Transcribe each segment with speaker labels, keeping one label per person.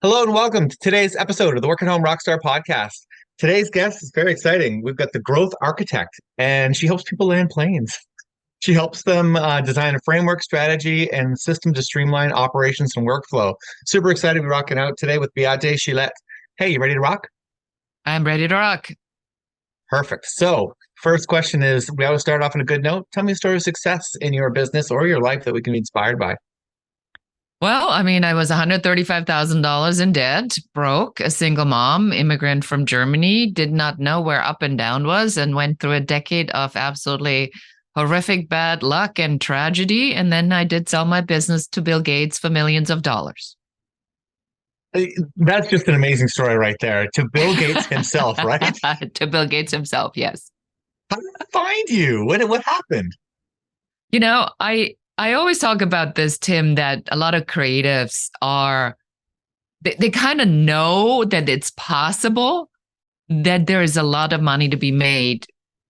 Speaker 1: Hello and welcome to today's episode of the Work at Home Rockstar podcast. Today's guest is very exciting. We've got the growth architect, and she helps people land planes. She helps them design a framework, strategy, and system to streamline operations and workflow. Super excited to be rocking out today with Beate Chelette. Hey, you ready to rock?
Speaker 2: I'm ready to rock.
Speaker 1: Perfect. So, first question is, we always start off on a good note. Tell me a story of success in your business or your life that we can be inspired by.
Speaker 2: Well, I was $135,000 in debt, broke, a single mom, immigrant from Germany, did not know where up and down was, and went through a decade of absolutely horrific bad luck and tragedy. And then I did sell my business to Bill Gates for millions of dollars.
Speaker 1: That's just an amazing story right there. To Bill Gates himself, right?
Speaker 2: To Bill Gates himself, yes.
Speaker 1: How did I find you? What happened?
Speaker 2: I always talk about this, Tim, that a lot of creatives they kind of know that it's possible, that there is a lot of money to be made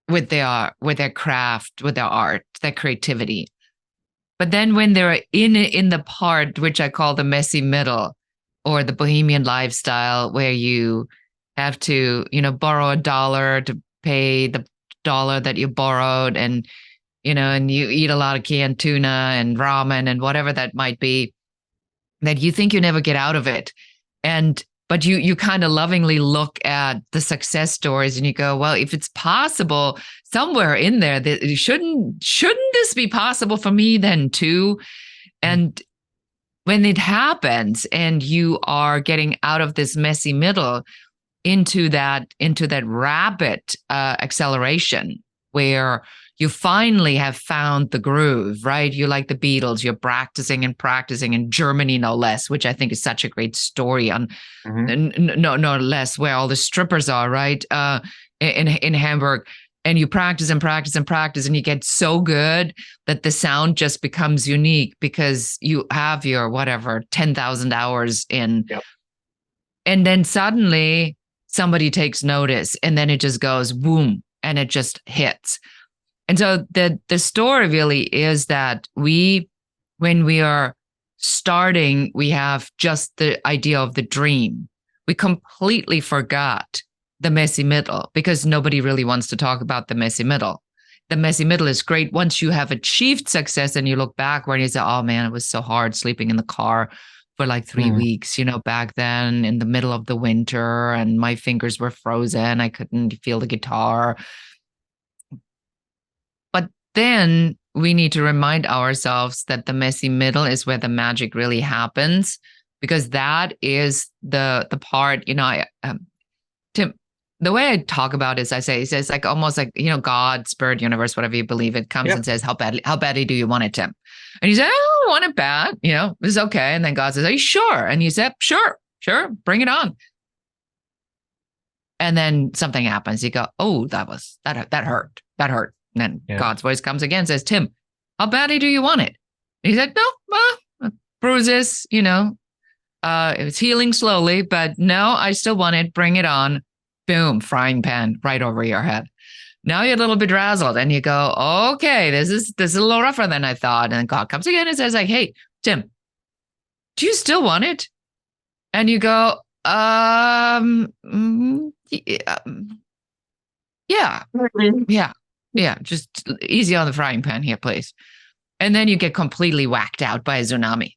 Speaker 2: with their craft, with their art, their creativity. But then when they're in the part which I call the messy middle, or the bohemian lifestyle, where you have to, borrow $1 to pay the dollar that you borrowed, and you eat a lot of canned tuna and ramen and whatever that might be, that you think you never get out of it. But you kind of lovingly look at the success stories and you go, well, if it's possible somewhere in there, that shouldn't this be possible for me then too? And when it happens and you are getting out of this messy middle into that rapid acceleration, where you finally have found the groove, right? You're like the Beatles, you're practicing in Germany, no less, which I think is such a great story on no less, where all the strippers are, right? In Hamburg. And you practice and practice and practice, and you get so good that the sound just becomes unique because you have your 10,000 hours in.
Speaker 1: Yep.
Speaker 2: And then suddenly somebody takes notice, and then it just goes boom, and it just hits. And so the story really is that when we are starting, we have just the idea of the dream. We completely forgot the messy middle, because nobody really wants to talk about the messy middle. The messy middle is great once you have achieved success and you look back where you say, oh man, it was so hard sleeping in the car for like 3 weeks, back then in the middle of the winter, and my fingers were frozen. I couldn't feel the guitar. But then we need to remind ourselves that the messy middle is where the magic really happens, because that is the part, Tim, the way I talk about it is, I say, it's like almost like, God, spirit, universe, whatever you believe, it comes and says, how badly do you want it, Tim? And you say, oh, I want it bad. It's okay. And then God says, are you sure? And you say, sure, bring it on. And then something happens. You go, oh, that hurt. That hurt. And then God's voice comes again and says, Tim, how badly do you want it? And he said, no, bruises, it's healing slowly, but no, I still want it. Bring it on. Boom, frying pan right over your head. Now you're a little bit razzled and you go, okay, this is a little rougher than I thought. And God comes again and says like, hey, Tim, do you still want it? And you go, yeah, just easy on the frying pan here, please. And then you get completely whacked out by a tsunami.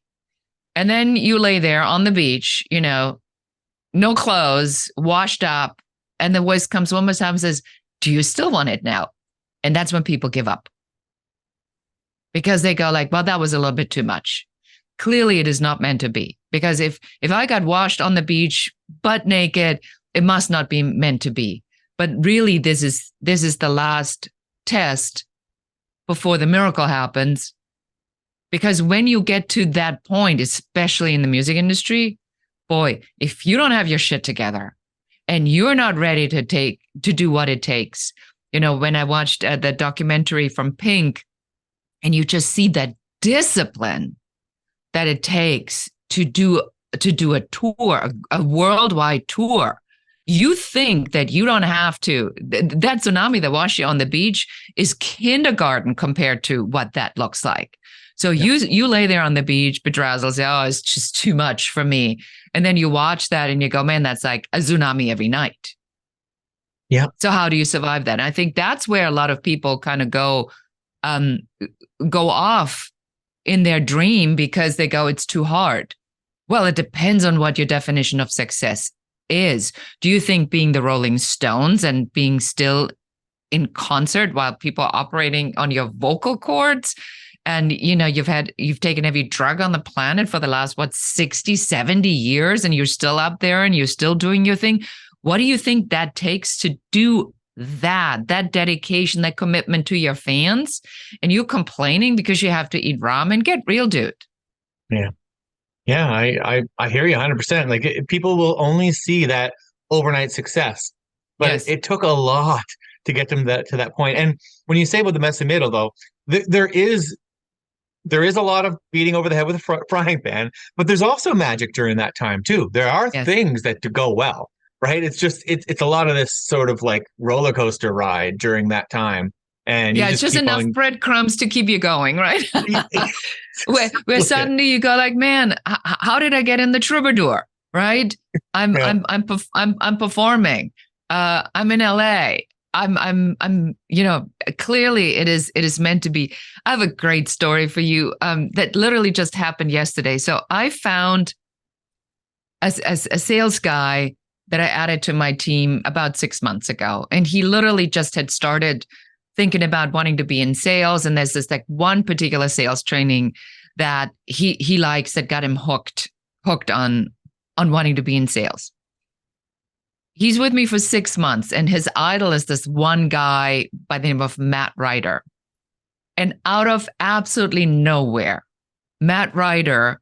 Speaker 2: And then you lay there on the beach, no clothes, washed up. And the voice comes one more time and says, do you still want it now? And that's when people give up. Because they go like, well, that was a little bit too much. Clearly, it is not meant to be. Because if I got washed on the beach, butt naked, it must not be meant to be. But really, this is the last test before the miracle happens. Because when you get to that point, especially in the music industry, boy, if you don't have your shit together and you're not ready to do what it takes, when I watched the documentary from Pink, and you just see that discipline that it takes to do a tour, a worldwide tour. You think that you don't have to. That tsunami that washed you on the beach is kindergarten compared to what that looks like. So you lay there on the beach, bedrazzled, say, oh, it's just too much for me. And then you watch that and you go, man, that's like a tsunami every night.
Speaker 1: Yeah.
Speaker 2: So how do you survive that? And I think that's where a lot of people kind of go off in their dream because they go, it's too hard. Well, it depends on what your definition of success is. Do you think being the Rolling Stones and being still in concert while people are operating on your vocal cords, and you've taken every drug on the planet for the last 60, 70 years, and you're still up there and you're still doing your thing? What do you think that takes to do that dedication, that commitment to your fans? And you complaining because you have to eat ramen? Get real, dude.
Speaker 1: Yeah. Yeah, I hear you 100%. Like people will only see that overnight success, but yes, it took a lot to get them to that point. And when you say about the messy middle, though, there is a lot of beating over the head with a frying pan, but there's also magic during that time too. There are things that do go well, right? It's just it's a lot of this sort of like roller coaster ride during that time. And
Speaker 2: it's just enough breadcrumbs to keep you going, right? where suddenly you go like, man, how did I get in the troubadour? Right? I'm performing. I'm in LA. I'm clearly it is meant to be. I have a great story for you that literally just happened yesterday. So I found as a sales guy that I added to my team about 6 months ago, and he literally just had started thinking about wanting to be in sales. And there's this like one particular sales training that he likes that got him hooked on wanting to be in sales. He's with me for 6 months, and his idol is this one guy by the name of Matt Ryder. And out of absolutely nowhere, Matt Ryder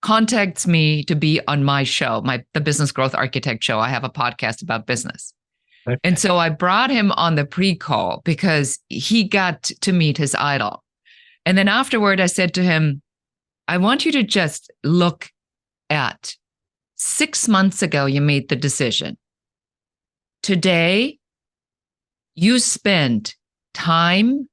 Speaker 2: contacts me to be on my show, the Business Growth Architect show. I have a podcast about business. Okay. And so I brought him on the pre-call because he got to meet his idol. And then afterward, I said to him, I want you to just look at 6 months ago, you made the decision. Today, you spend time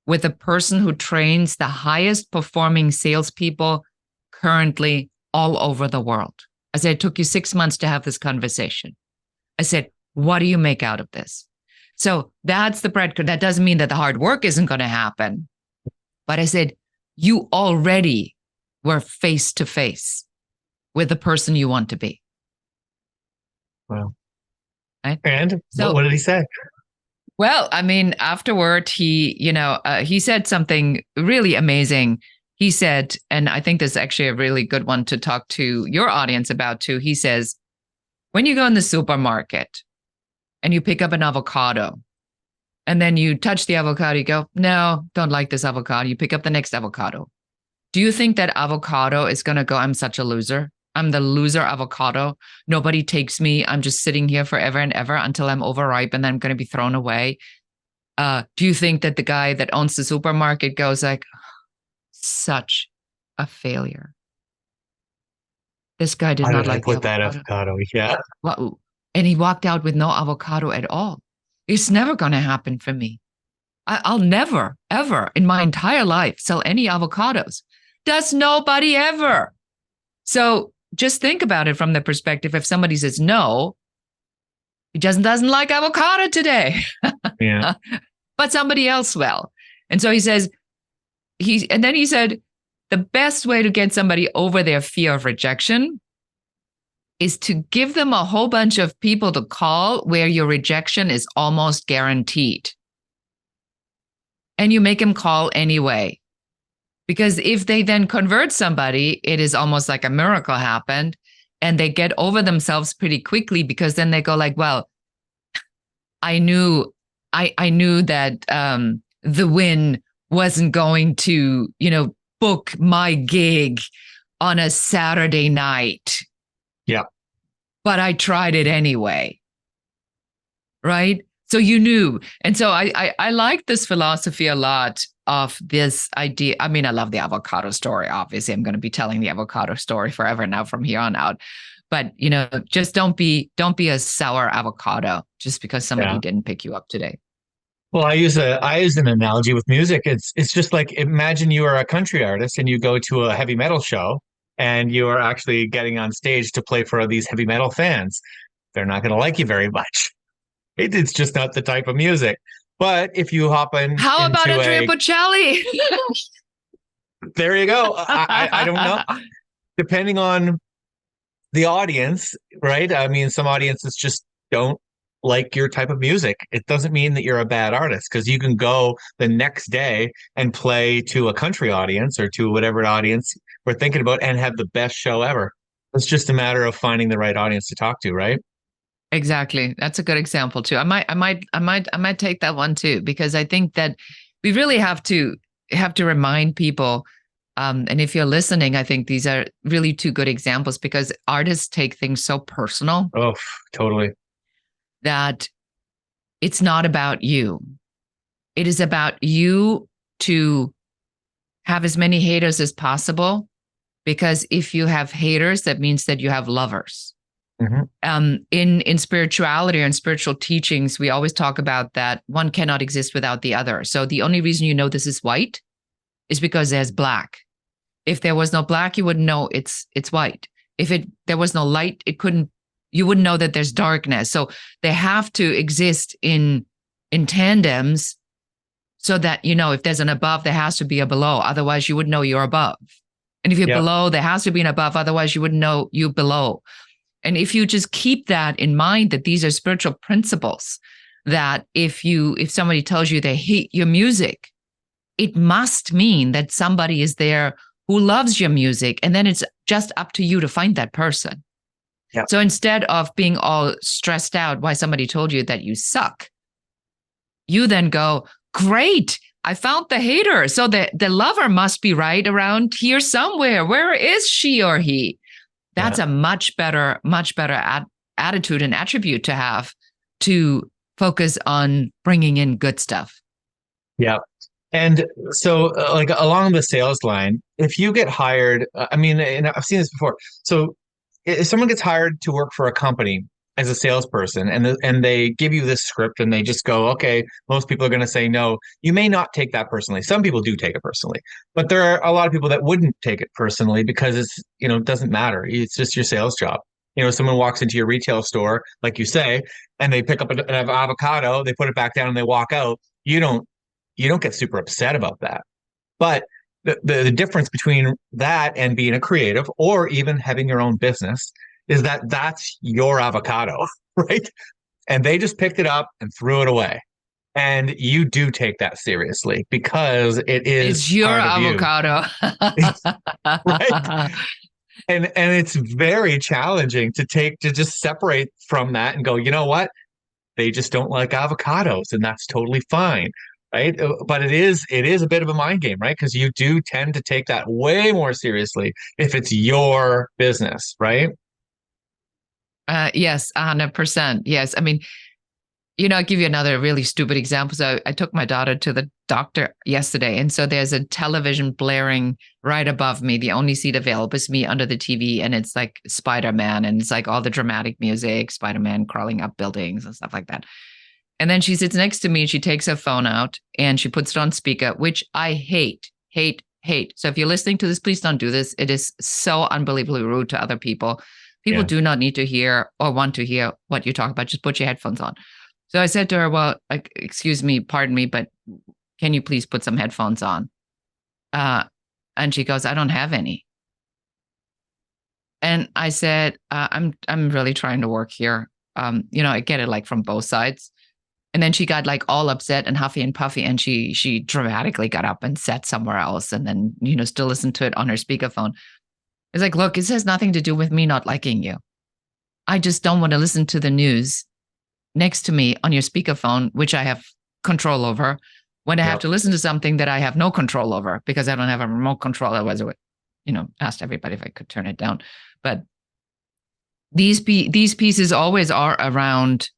Speaker 2: with a person who trains the highest performing salespeople currently all over the world. I said, it took you 6 months to have this conversation. I said, what do you make out of this? So that's the breadcrumb. That doesn't mean that the hard work isn't going to happen. But I said, you already were face to face with the person you want to be.
Speaker 1: Wow.
Speaker 2: Right?
Speaker 1: And so, what did he say?
Speaker 2: Well, I mean, afterward, he said something really amazing. He said, and I think this is actually a really good one to talk to your audience about too. He says, when you go in the supermarket and you pick up an avocado and then you touch the avocado, you go, no, don't like this avocado. You pick up the next avocado. Do you think that avocado is going to go, I'm such a loser? I'm the loser avocado. Nobody takes me. I'm just sitting here forever and ever until I'm overripe and then I'm going to be thrown away. Do you think that the guy that owns the supermarket goes like, such a failure? This guy did not like
Speaker 1: that avocado. Yeah.
Speaker 2: Well, and he walked out with no avocado at all. It's never going to happen for me. I'll never, ever in my entire life sell any avocados. Does nobody ever? So just think about it from the perspective, if somebody says no, he doesn't like avocado today.
Speaker 1: Yeah.
Speaker 2: But somebody else will. And so he says, and then he said, the best way to get somebody over their fear of rejection is to give them a whole bunch of people to call where your rejection is almost guaranteed. And you make them call anyway. Because if they then convert somebody, it is almost like a miracle happened, and they get over themselves pretty quickly, because then they go like, well, I knew that the win wasn't going to, book my gig on a Saturday night.
Speaker 1: Yeah.
Speaker 2: But I tried it anyway. Right? So you knew. And so I like this philosophy a lot of this idea. I mean, I love the avocado story. Obviously, I'm going to be telling the avocado story forever now from here on out. But, just don't be a sour avocado just because somebody didn't pick you up today.
Speaker 1: Well, I use an analogy with music. It's just like imagine you are a country artist and you go to a heavy metal show and you are actually getting on stage to play for these heavy metal fans. They're not going to like you very much. It's just not the type of music. But if you hop
Speaker 2: How about
Speaker 1: into
Speaker 2: Andrea Bocelli?
Speaker 1: there you go. I don't know. Depending on the audience, right? I mean, some audiences just don't like your type of music. It doesn't mean that you're a bad artist because you can go the next day and play to a country audience or to whatever audience we're thinking about and have the best show ever. It's just a matter of finding the right audience to talk to, right?
Speaker 2: Exactly. That's a good example too. I might take that one too, because I think that we really have to remind people. And if you're listening, I think these are really two good examples because artists take things so personal.
Speaker 1: Oh, totally.
Speaker 2: That it's not about you. It is about you to have as many haters as possible, because if you have haters, that means that you have lovers. Mm-hmm. In spirituality or in spiritual teachings, we always talk about that one cannot exist without the other. So the only reason you know this is white is because there's black. If there was no black, you wouldn't know it's white. If there was no light, you wouldn't know that there's darkness. So they have to exist in tandems so that, if there's an above, there has to be a below. Otherwise, you wouldn't know you're above. And if you're below, there has to be an above. Otherwise, you wouldn't know you below. And if you just keep that in mind, that these are spiritual principles, that if somebody tells you they hate your music, it must mean that somebody is there who loves your music. And then it's just up to you to find that person. Yep. So instead of being all stressed out why somebody told you that you suck, you then go, great, I found the hater. So the lover must be right around here somewhere. Where is she or he? That's a much better attitude and attribute to have, to focus on bringing in good stuff.
Speaker 1: Yeah. And so like along the sales line, if you get hired, and I've seen this before. So if someone gets hired to work for a company as a salesperson and they give you this script and they just go, okay, most people are going to say no, you may not take that personally. Some people do take it personally, but there are a lot of people that wouldn't take it personally because it's, it doesn't matter. It's just your sales job. Someone walks into your retail store, like you say, and they pick up an avocado, they put it back down and they walk out. You don't get super upset about that. But the difference between that and being a creative or even having your own business is that that's your avocado, right? And they just picked it up and threw it away. And you do take that seriously because it's
Speaker 2: your avocado.
Speaker 1: Right? And it's very challenging to just separate from that and go, you know what? They just don't like avocados, and that's totally fine. Right. But it is a bit of a mind game, right? Because you do tend to take that way more seriously if it's your business, right?
Speaker 2: Yes, 100%. Yes. I mean, I'll give you another really stupid example. So I took my daughter to the doctor yesterday. And so there's a television blaring right above me. The only seat available is me under the TV. And it's like Spider-Man. And it's like all the dramatic music, Spider-Man crawling up buildings and stuff like that. And then she sits next to me and she takes her phone out and she puts it on speaker, which I hate. So if you're listening to this, please don't do this. It is so unbelievably rude to other people. People do not need to hear or want to hear what you talk about. Just put your headphones on. So I said to her, well, excuse me, pardon me, but can you please put some headphones on? And she goes, I don't have any. And I said, I'm really trying to work here. I get it like from both sides. And then she got like all upset and huffy and puffy, and she dramatically got up and sat somewhere else, and then still listened to it on her speakerphone. It's like, look, this has nothing to do with me not liking you. I just don't want to listen to the news next to me on your speakerphone, which I have control over, when I have to listen to something that I have no control over because I don't have a remote control. Otherwise, I would, asked everybody if I could turn it down. But these pieces always are around.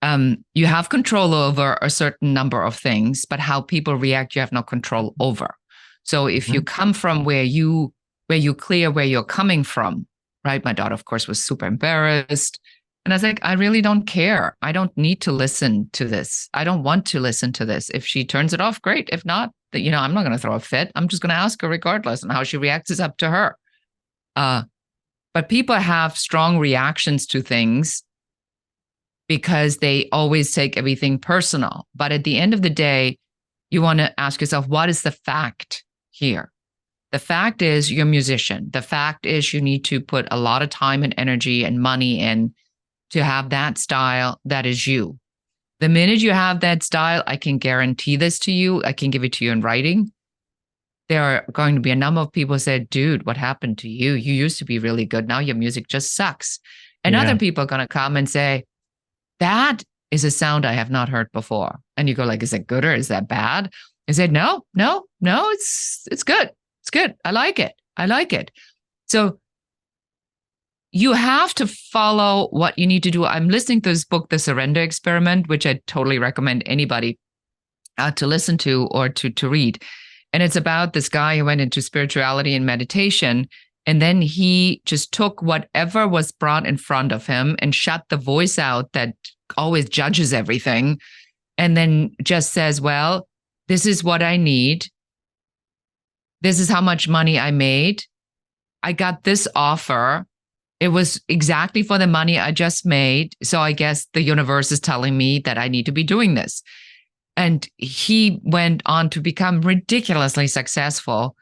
Speaker 2: You have control over a certain number of things, but how people react, you have no control over. So if you come from where you clear where you're coming from, right? My daughter, of course, was super embarrassed. And I was like, I really don't care. I don't need to listen to this. I don't want to listen to this. If she turns it off, great. If not, I'm not going to throw a fit. I'm just going to ask her regardless, and how she reacts is up to her. But people have strong reactions to things because they always take everything personal. But at the end of the day, you want to ask yourself, what is the fact here? The fact is you're a musician. The fact is you need to put a lot of time and energy and money in to have that style that is you. The minute you have that style, I can guarantee this to you. I can give it to you in writing. There are going to be a number of people who say, dude, what happened to you? You used to be really good. Now your music just sucks. And other people are going to come and say, that is a sound I have not heard before. And you go like, is it good or is that bad? I said, no, it's good. It's good. I like it. I like it. So you have to follow what you need to do. I'm listening to this book, The Surrender Experiment, which I totally recommend anybody to listen to or to read. And it's about this guy who went into spirituality and meditation. And then he just took whatever was brought in front of him and shut the voice out that always judges everything. And then just says, well, this is what I need. This is how much money I made. I got this offer. It was exactly for the money I just made. So I guess the universe is telling me that I need to be doing this. And he went on to become ridiculously successful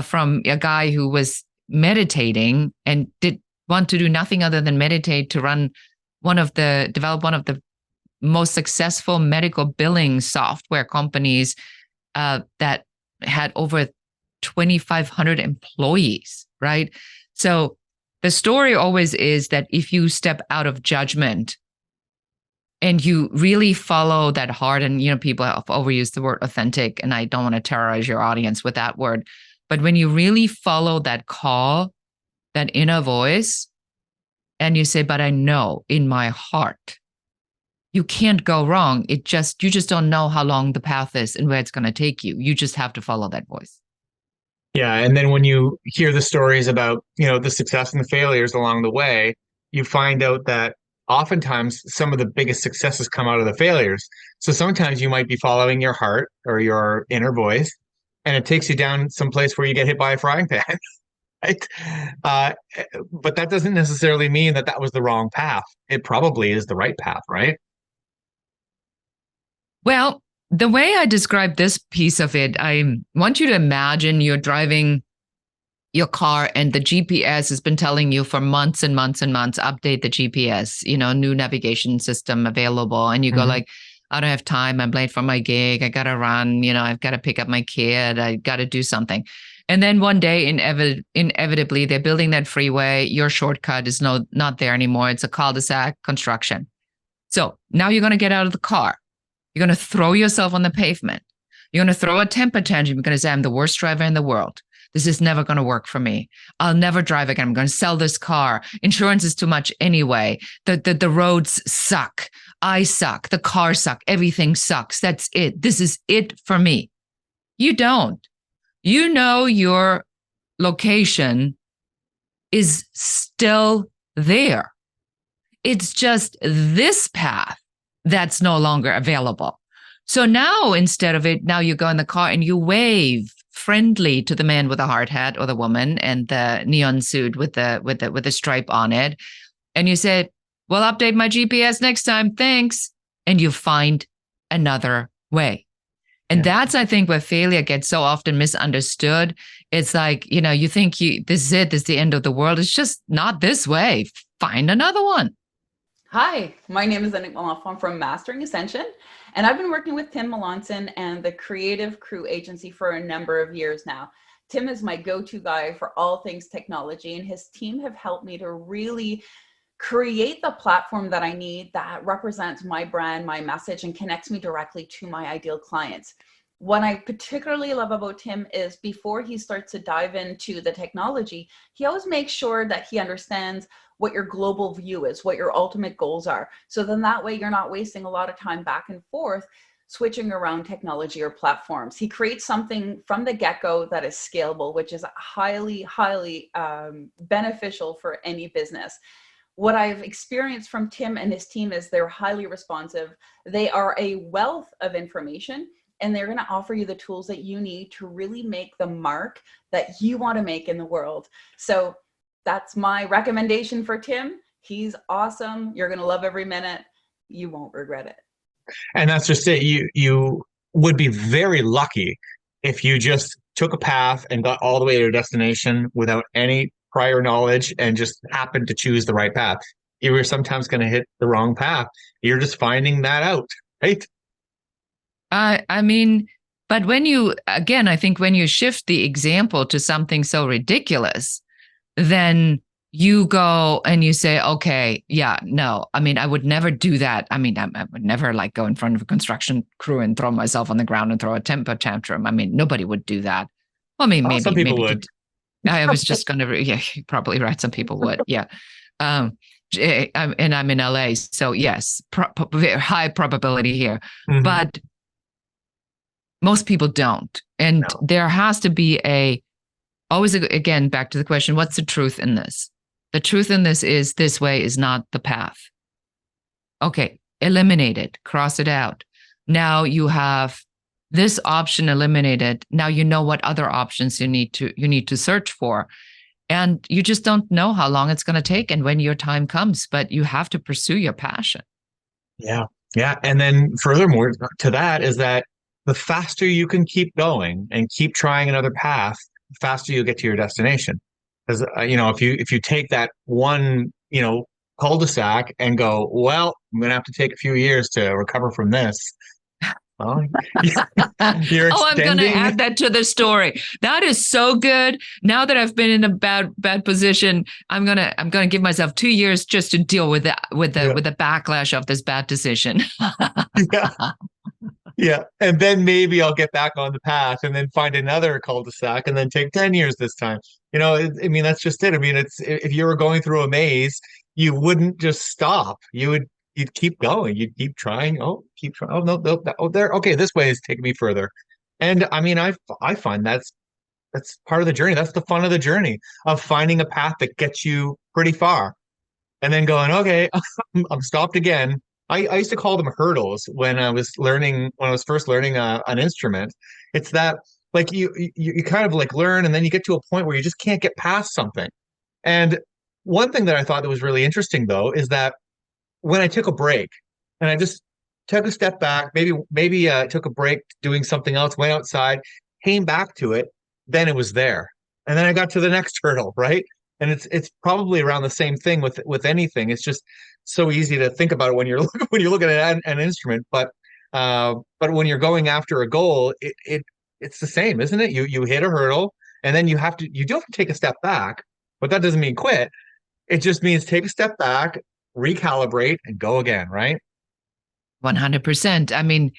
Speaker 2: from a guy who was meditating and did want to do nothing other than meditate to develop one of the most successful medical billing software companies that had over 2,500 employees, right? So the story always is that if you step out of judgment and you really follow that heart, and people have overused the word authentic, and I don't want to terrorize your audience with that word, but when you really follow that call, that inner voice, and you say, but I know in my heart, you can't go wrong. You just don't know how long the path is and where it's going to take you. You just have to follow that voice.
Speaker 1: Yeah. And then when you hear the stories about, the success and the failures along the way, you find out that oftentimes some of the biggest successes come out of the failures. So sometimes you might be following your heart or your inner voice, and it takes you down some place where you get hit by a frying pan. Right? But that doesn't necessarily mean that was the wrong path. It probably is the right path, right?
Speaker 2: Well, the way I describe this piece of it, I want you to imagine you're driving your car and the GPS has been telling you for months and months and months, update the GPS, new navigation system available. And you go like, I don't have time. I'm late for my gig. I got to run. I've got to pick up my kid. I got to do something. And then one day, inevitably, they're building that freeway. Your shortcut is not there anymore. It's a cul-de-sac construction. So now you're going to get out of the car. You're going to throw yourself on the pavement. You're going to throw a temper tantrum. You're going to say, I'm the worst driver in the world. This is never going to work for me. I'll never drive again. I'm going to sell this car. Insurance is too much anyway. The roads suck. I suck. The cars suck. Everything sucks. That's it. This is it for me. You don't. Your location is still there. It's just this path that's no longer available. So now instead of it, now you go in the car and you wave friendly to the man with the hard hat or the woman and the neon suit with the stripe on it. And you say, well, update my GPS next time. Thanks. And you find another way. And that's, I think, where failure gets so often misunderstood. It's like, you think this is the end of the world. It's just not this way. Find another one.
Speaker 3: Hi, my name is Enigma Lafon from Mastering Ascension, and I've been working with Tim Melanson and the Creative Crew Agency for a number of years now. Tim is my go-to guy for all things technology, and his team have helped me to really create the platform that I need that represents my brand, my message, and connects me directly to my ideal clients. What I particularly love about Tim is before he starts to dive into the technology, he always makes sure that he understands what your global view is, what your ultimate goals are. So then that way you're not wasting a lot of time back and forth switching around technology or platforms. He creates something from the get-go that is scalable, which is highly, highly beneficial for any business. what I've experienced from Tim and his team is they're highly responsive. They are a wealth of information, and they're going to offer you the tools that you need to really make the mark that you want to make in the world. So that's my recommendation for Tim. He's awesome. You're going to love every minute. You won't regret it.
Speaker 1: And that's just it. You would be very lucky if you just took a path and got all the way to your destination without any prior knowledge and just happened to choose the right path. You were sometimes going to hit the wrong path. You're just finding that out, right?
Speaker 2: I mean, but when you, again, I think when you shift the example to something so ridiculous, then you go and you say, okay, yeah, no, I mean, I would never do that. I mean, I would never like go in front of a construction crew and throw myself on the ground and throw a temper tantrum. I mean, nobody would do that. Well, I mean, maybe
Speaker 1: some people
Speaker 2: maybe
Speaker 1: would.
Speaker 2: I was just going to, yeah, you're probably right. Some people would. Yeah. And I'm in LA. So yes, very high probability here, but most people don't. And there has to be always, again, back to the question, what's the truth in this? The truth in this way is not the path. Okay, eliminate it, cross it out. Now you have this option eliminated. Now you know what other options you need to search for. And you just don't know how long it's going to take and when your time comes, but you have to pursue your passion.
Speaker 1: Yeah. Yeah. And then furthermore to that is that the faster you can keep going and keep trying another path, the faster you get to your destination. Because, if you take that one, cul-de-sac and go, well, I'm going to have to take a few years to recover from this. Well, you're
Speaker 2: I'm going to add that to the story. That is so good. Now that I've been in a bad position, I'm gonna give myself 2 years just to deal with the backlash of this bad decision.
Speaker 1: Yeah. Yeah. And then maybe I'll get back on the path and then find another cul-de-sac and then take 10 years this time. I mean, that's just it. I mean, if you were going through a maze, you wouldn't just stop. You'd keep going. You'd keep trying. Oh, keep trying. Oh, no. Oh, there. Okay. This way is taking me further. And I mean, I find that's part of the journey. That's the fun of the journey of finding a path that gets you pretty far and then going, okay, I'm stopped again. I used to call them hurdles when I was first learning an instrument. It's that like you kind of like learn and then you get to a point where you just can't get past something. And one thing that I thought that was really interesting though is that when I took a break and I just took a step back, maybe took a break doing something else, went outside, came back to it, then it was there. And then I got to the next hurdle, right? And it's probably around the same thing with anything. It's just so easy to think about it when you're looking at an instrument, but when you're going after a goal, it's the same, isn't it? You hit a hurdle, and then you do have to take a step back, but that doesn't mean quit. It just means take a step back, recalibrate, and go again, right?
Speaker 2: 100%. I mean,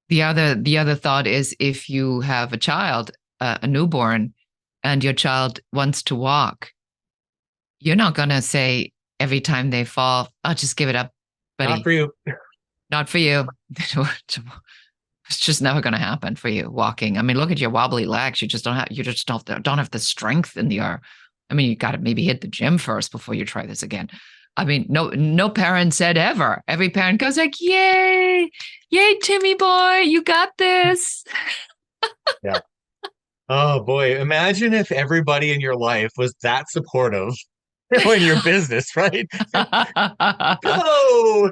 Speaker 2: the other thought is if you have a child, a newborn, and your child wants to walk, you're not going to say every time they fall, "I'll just give it up, buddy."
Speaker 1: Not for you.
Speaker 2: Not for you. It's just never going to happen for you walking. I mean, look at your wobbly legs. You just don't have the strength in the arm. I mean, you got to maybe hit the gym first before you try this again. I mean, no parent said ever. Every parent goes like, "Yay, Timmy boy, you got this."
Speaker 1: Yeah. Oh boy, imagine if everybody in your life was that supportive in your business, right? Go.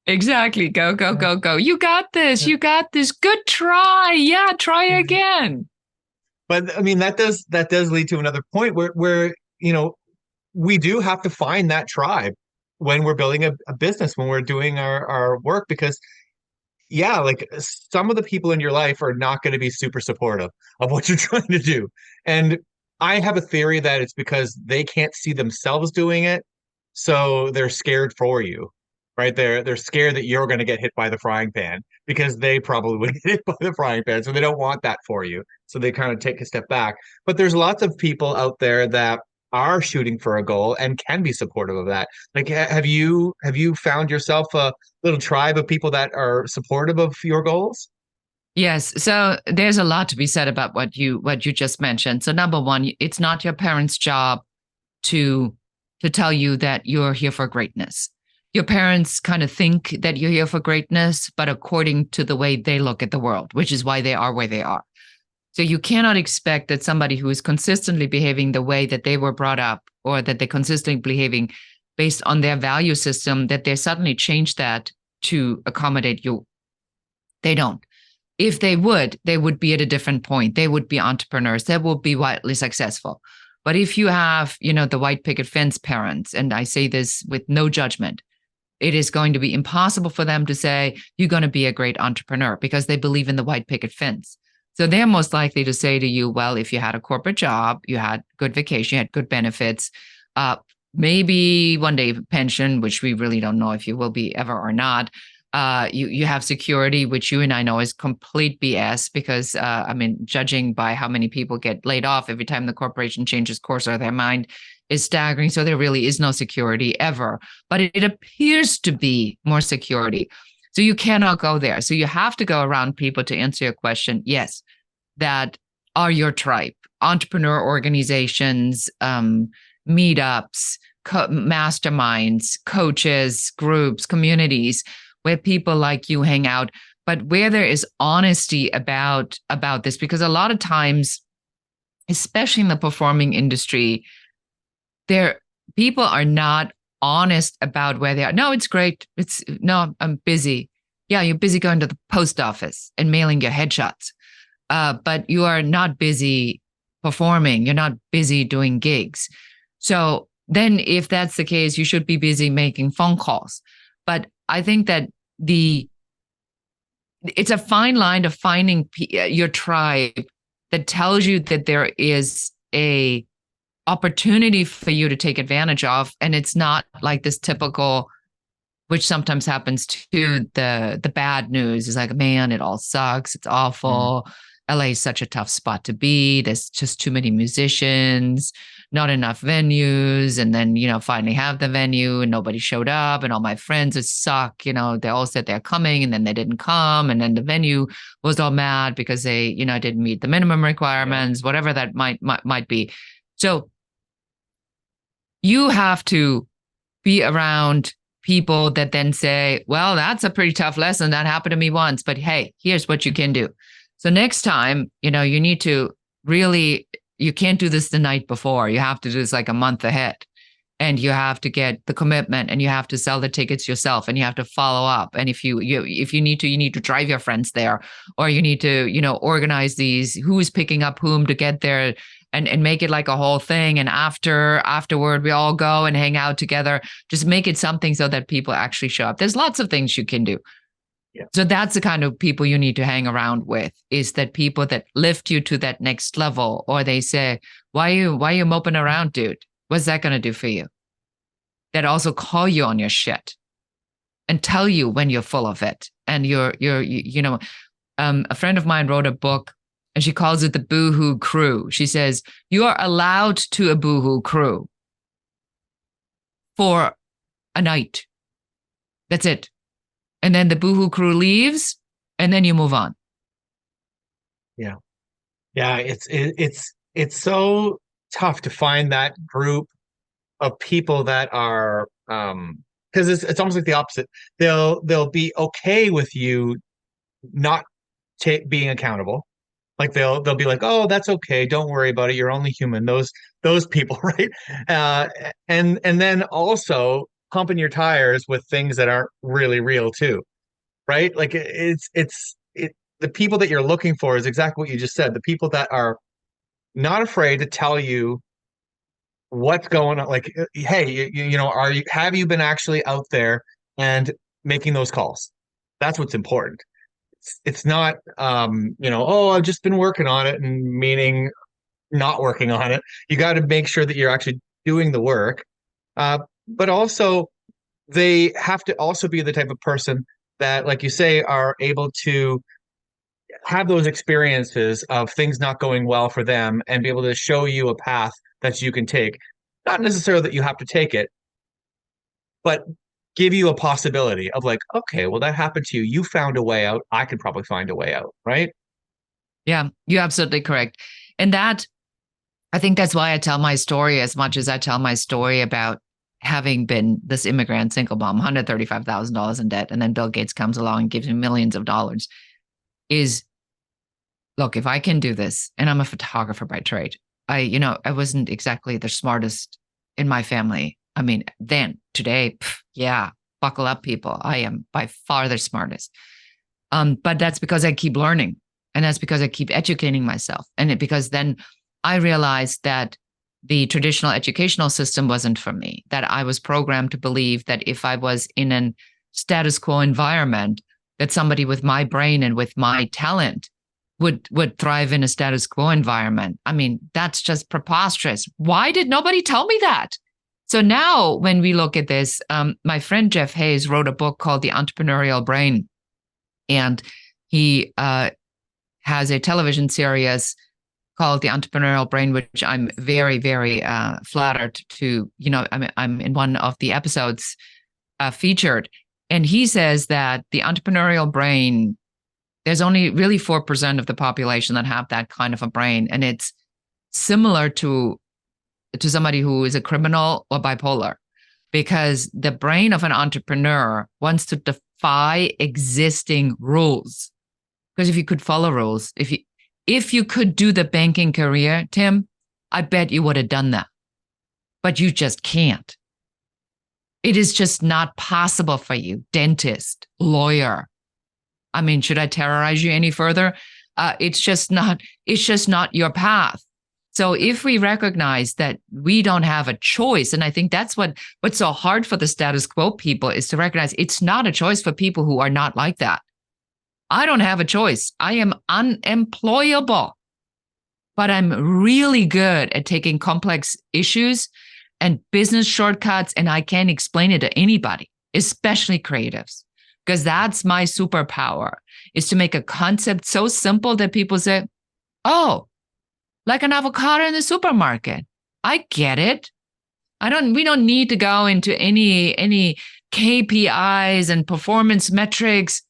Speaker 2: Exactly. Go, go, go, go. You got this. You got this. Good try. Yeah, try again.
Speaker 1: But I mean, that does lead to another point where we do have to find that tribe when we're building a business, when we're doing our work, because yeah, like some of the people in your life are not going to be super supportive of what you're trying to do. And I have a theory that it's because they can't see themselves doing it. So they're scared for you, right? They're scared that you're going to get hit by the frying pan because they probably would get hit by the frying pan. So they don't want that for you. So they kind of take a step back. But there's lots of people out there that are shooting for a goal and can be supportive of that. Like, have you found yourself a little tribe of people that are supportive of your goals?
Speaker 2: Yes. So there's a lot to be said about what you just mentioned. So number one, it's not your parents' job to to tell you that you're here for greatness. Your parents kind of think that you're here for greatness, but according to the way they look at the world, which is why they are where they are. So you cannot expect that somebody who is consistently behaving the way that they were brought up, or that they're consistently behaving based on their value system, that they suddenly change that to accommodate you. They don't. If they would be at a different point. They would be entrepreneurs. They will be widely successful. But if you have, the white picket fence parents, and I say this with no judgment, it is going to be impossible for them to say, you're going to be a great entrepreneur, because they believe in the white picket fence. So they're most likely to say to you, well, if you had a corporate job, you had good vacation, you had good benefits, maybe one day pension, which we really don't know if you will be ever or not. You have security, which you and I know is complete BS, because judging by how many people get laid off every time the corporation changes course or their mind is staggering. So there really is no security ever, but it appears to be more security. So you cannot go there. So you have to go around people to answer your question. Yes, that are your tribe, entrepreneur organizations, meetups, masterminds, coaches, groups, communities, where people like you hang out, but where there is honesty about this. Because a lot of times, especially in the performing industry, people are not honest about where they are. No, it's great. No, I'm busy. Yeah, you're busy going to the post office and mailing your headshots. But you are not busy performing. You're not busy doing gigs. So then if that's the case, you should be busy making phone calls. But I think that it's a fine line of finding your tribe that tells you that there is a opportunity for you to take advantage of. And it's not like this typical, which sometimes happens too, the bad news is like, man, it all sucks. It's awful. LA is such a tough spot to be. There's just too many musicians, not enough venues. And then, finally have the venue and nobody showed up, and all my friends suck. They all said they're coming and then they didn't come. And then the venue was all mad because they, didn't meet the minimum requirements, whatever that might be. So you have to be around people that then say, well, that's a pretty tough lesson. That happened to me once, but hey, here's what you can do. So next time, you need to really, you can't do this the night before. You have to do this like a month ahead, and you have to get the commitment, and you have to sell the tickets yourself, and you have to follow up. And if you need to, you need to drive your friends there, or you need to, organize these, who's picking up whom to get there, and make it like a whole thing. And afterward, we all go and hang out together. Just make it something so that people actually show up. There's lots of things you can do. Yeah. So that's the kind of people you need to hang around with, is that people that lift you to that next level, or they say, why are you moping around, dude? What's that going to do for you? That also call you on your shit and tell you when you're full of it. And a friend of mine wrote a book, and she calls it the Boohoo Crew. She says, you are allowed to a Boohoo Crew for a night. That's it. And then the Boohoo Crew leaves, and then you move on.
Speaker 1: Yeah. Yeah. It's so tough to find that group of people that are, because it's almost like the opposite. They'll be okay with you not being accountable. Like they'll be like, oh, that's okay. Don't worry about it. You're only human. Those people, right? And then also pumping your tires with things that aren't really real too, right? Like the people that you're looking for is exactly what you just said. The people that are not afraid to tell you what's going on. Like, hey, have you been actually out there and making those calls? That's what's important. It's not, oh, I've just been working on it, and meaning not working on it. You got to make sure that you're actually doing the work. But also, they have to also be the type of person that, like you say, are able to have those experiences of things not going well for them and be able to show you a path that you can take. Not necessarily that you have to take it, but give you a possibility of like, okay, well, that happened to you. You found a way out. I could probably find a way out, right?
Speaker 2: Yeah, you're absolutely correct. And I think that's why I tell my story as much as I tell my story about, having been this immigrant single mom, $135,000 in debt, and then Bill Gates comes along and gives me millions of dollars, is, look, if I can do this, and I'm a photographer by trade, I wasn't exactly the smartest in my family. I mean, then, today, yeah, buckle up, people. I am by far the smartest. But that's because I keep learning, and that's because I keep educating myself. And because then I realized that the traditional educational system wasn't for me, that I was programmed to believe that if I was in a status quo environment, that somebody with my brain and with my talent would thrive in a status quo environment. I mean, that's just preposterous. Why did nobody tell me that? So now when we look at this, my friend Jeff Hayes wrote a book called The Entrepreneurial Brain. And he has a television series called The Entrepreneurial Brain, which I'm very, very flattered to, I'm in one of the episodes featured. And he says that the entrepreneurial brain, there's only really 4% of the population that have that kind of a brain. And it's similar to somebody who is a criminal or bipolar, because the brain of an entrepreneur wants to defy existing rules. Because if you could follow rules, if you could do the banking career, Tim, I bet you would have done that. But you just can't. It is just not possible for you. Dentist, lawyer. I mean, should I terrorize you any further? It's just not your path. So if we recognize that we don't have a choice, and I think that's what's so hard for the status quo people, is to recognize it's not a choice for people who are not like that. I don't have a choice. I am unemployable, but I'm really good at taking complex issues and business shortcuts, and I can explain it to anybody, especially creatives, because that's my superpower, is to make a concept so simple that people say, oh, like an avocado in the supermarket. I get it. We don't need to go into any KPIs and performance metrics.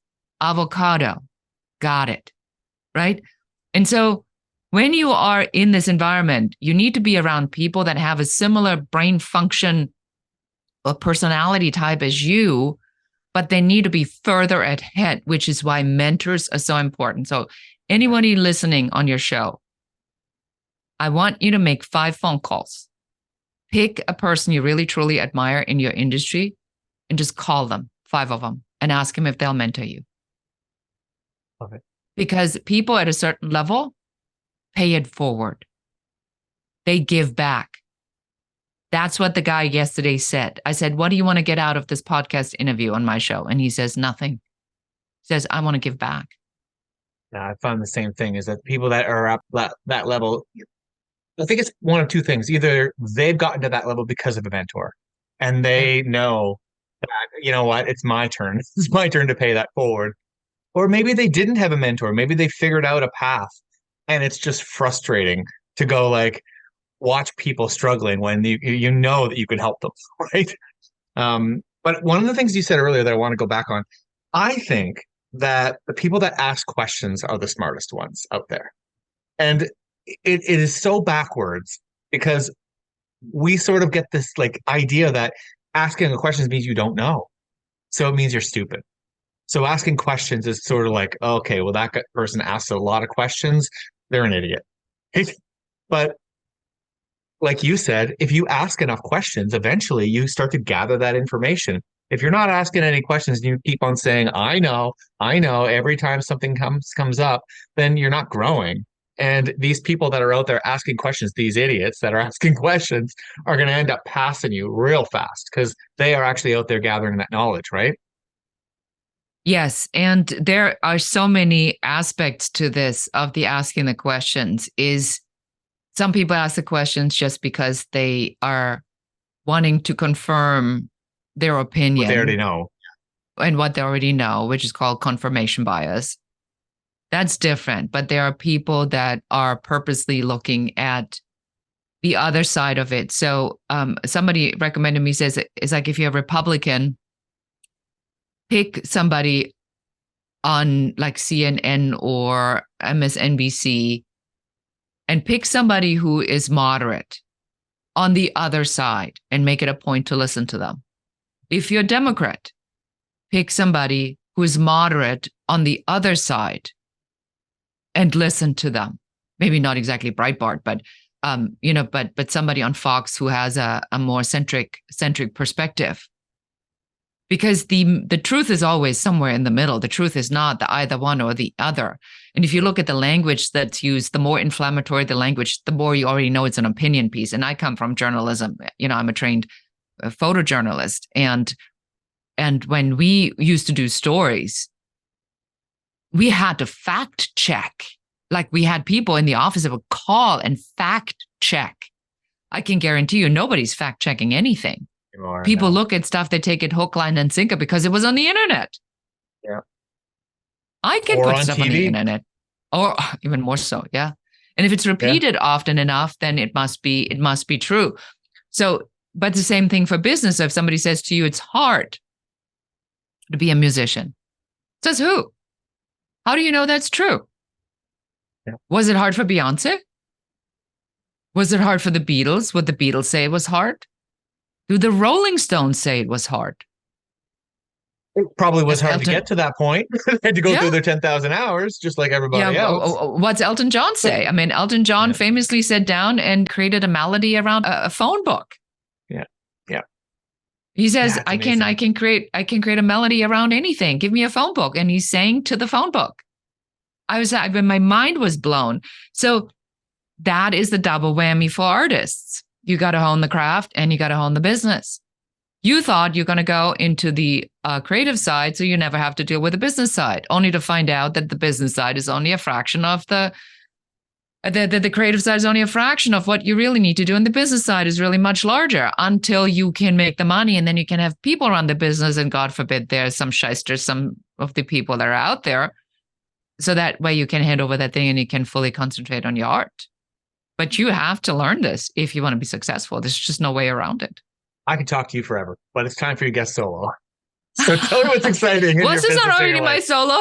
Speaker 2: Avocado. Got it. Right? And so when you are in this environment, you need to be around people that have a similar brain function or personality type as you, but they need to be further ahead, which is why mentors are so important. So anybody listening on your show, I want you to make 5 phone calls. Pick a person you really, truly admire in your industry and just call them, 5 of them, and ask them if they'll mentor you.
Speaker 1: Love it.
Speaker 2: Because people at a certain level pay it forward. They give back. That's what the guy yesterday said. I said, what do you want to get out of this podcast interview on my show? And he says, nothing. He says, I want to give back.
Speaker 1: Yeah, I found the same thing, is that people that are up that level, I think it's one of two things. Either they've gotten to that level because of a mentor, and they know that, you know what, it's my turn. It's my turn to pay that forward. Or maybe they didn't have a mentor. Maybe they figured out a path, and it's just frustrating to go like watch people struggling when you know that you can help them, right? But one of the things you said earlier that I want to go back on, I think that the people that ask questions are the smartest ones out there. And it is so backwards, because we sort of get this like idea that asking a question means you don't know. So it means you're stupid. So asking questions is sort of like, okay, well, that person asks a lot of questions, they're an idiot. But like you said, if you ask enough questions, eventually you start to gather that information. If you're not asking any questions and you keep on saying, I know, every time something comes up, then you're not growing. And these people that are out there asking questions, these idiots that are asking questions, are going to end up passing you real fast, because they are actually out there gathering that knowledge, right?
Speaker 2: Yes. And there are so many aspects to this of the asking the questions. Is some people ask the questions just because they are wanting to confirm their opinion.
Speaker 1: What they already know.
Speaker 2: And what they already know, which is called confirmation bias. That's different. But there are people that are purposely looking at the other side of it. So somebody recommended me, says it's like if you're a Republican, pick somebody on like CNN or MSNBC and pick somebody who is moderate. on the other side and make it a point to listen to them. If you're a Democrat, pick somebody who is moderate on the other side and listen to them. Maybe not exactly Breitbart, but but somebody on Fox who has a more centric perspective. Because the truth is always somewhere in the middle. The truth is not the either one or the other. And if you look at the language that's used, the more inflammatory the language, the more you already know it's an opinion piece. And I come from journalism. I'm a trained photojournalist. And when we used to do stories, we had to fact check. Like we had people in the office that would call and fact check. I can guarantee you nobody's fact checking anything. People look at stuff, they take it hook, line, and sinker because it was on the internet.
Speaker 1: Yeah.
Speaker 2: I can put stuff on the internet. Or even more so, yeah. And if it's repeated often enough, then it must be true. So, but the same thing for business. So if somebody says to you, it's hard to be a musician. Says who? How do you know that's true?
Speaker 1: Yeah.
Speaker 2: Was it hard for Beyonce? Was it hard for the Beatles? Would the Beatles say it was hard? Do the Rolling Stones say it was hard?
Speaker 1: It probably was hard to get to that point. They had to go through their 10,000 hours, just like everybody else.
Speaker 2: What's Elton John say? I mean, Elton John famously sat down and created a melody around a phone book.
Speaker 1: Yeah.
Speaker 2: He says, I can create a melody around anything. Give me a phone book. And he sang to the phone book. My mind was blown. So that is the double whammy for artists. You got to hone the craft and you got to hone the business. You thought you're going to go into the creative side so you never have to deal with the business side, only to find out that the business side is only a fraction of the creative side is only a fraction of what you really need to do. And the business side is really much larger until you can make the money and then you can have people run the business. And God forbid there's some shysters, some of the people that are out there. So that way you can hand over that thing and you can fully concentrate on your art. But you have to learn this if you want to be successful. There's just no way around it.
Speaker 1: I could talk to you forever, but it's time for your guest solo. So tell me what's exciting.
Speaker 2: Was this not already my solo?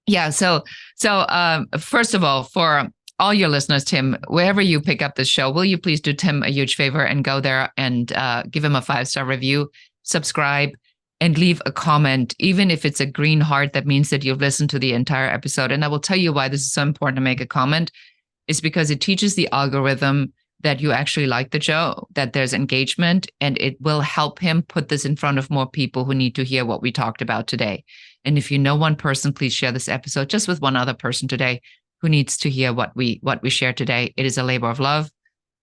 Speaker 2: Yeah. So first of all, for all your listeners, Tim, wherever you pick up this show, will you please do Tim a huge favor and go there and give him a 5-star review, subscribe, and leave a comment. Even if it's a green heart, that means that you've listened to the entire episode. And I will tell you why this is so important to make a comment. It's because it teaches the algorithm that you actually like the show, that there's engagement, and it will help him put this in front of more people who need to hear what we talked about today. And if you know one person, please share this episode just with one other person today who needs to hear what we shared today. It is a labor of love.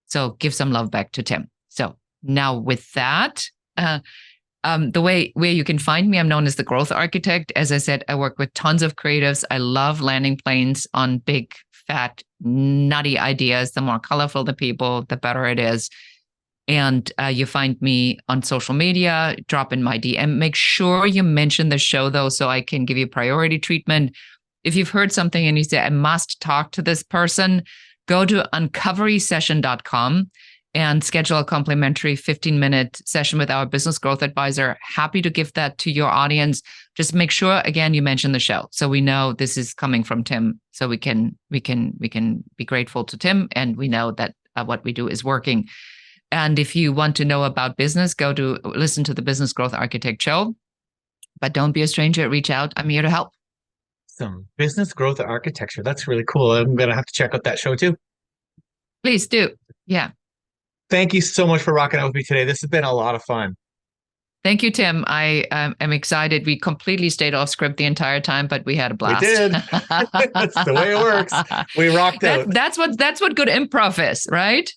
Speaker 2: So give some love back to Tim. So now with that, the way where you can find me, I'm known as the Growth Architect. As I said, I work with tons of creatives. I love landing planes on big, fat, nutty ideas. The more colorful the people, the better it is. And you find me on social media, drop in my DM. Make sure you mention the show, though, so I can give you priority treatment. If you've heard something and you say, I must talk to this person, go to uncoverysession.com and schedule a complimentary 15-minute session with our business growth advisor. Happy to give that to your audience. Just make sure, again, you mention the show so we know this is coming from Tim, so we can be grateful to Tim, and we know that what we do is working. And if you want to know about business, go to listen to the Business Growth Architect show. But don't be a stranger. Reach out. I'm here to help.
Speaker 1: Some business growth architecture. That's really cool. I'm going to have to check out that show too.
Speaker 2: Please do. Yeah.
Speaker 1: Thank you so much for rocking out with me today. This has been a lot of fun.
Speaker 2: Thank you, Tim. I am excited. We completely stayed off script the entire time, but we had a blast.
Speaker 1: We did. That's the way it works. We rocked out.
Speaker 2: That's what good improv is, right?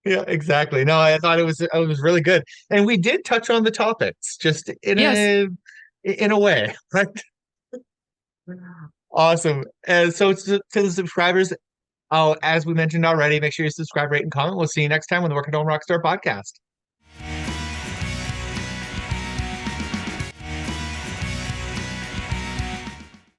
Speaker 1: Yeah, exactly. No, I thought it was really good. And we did touch on the topics just in a way, right? Awesome. So to the subscribers, as we mentioned already, make sure you subscribe, rate, and comment. We'll see you next time on the Work at Home Rockstar podcast.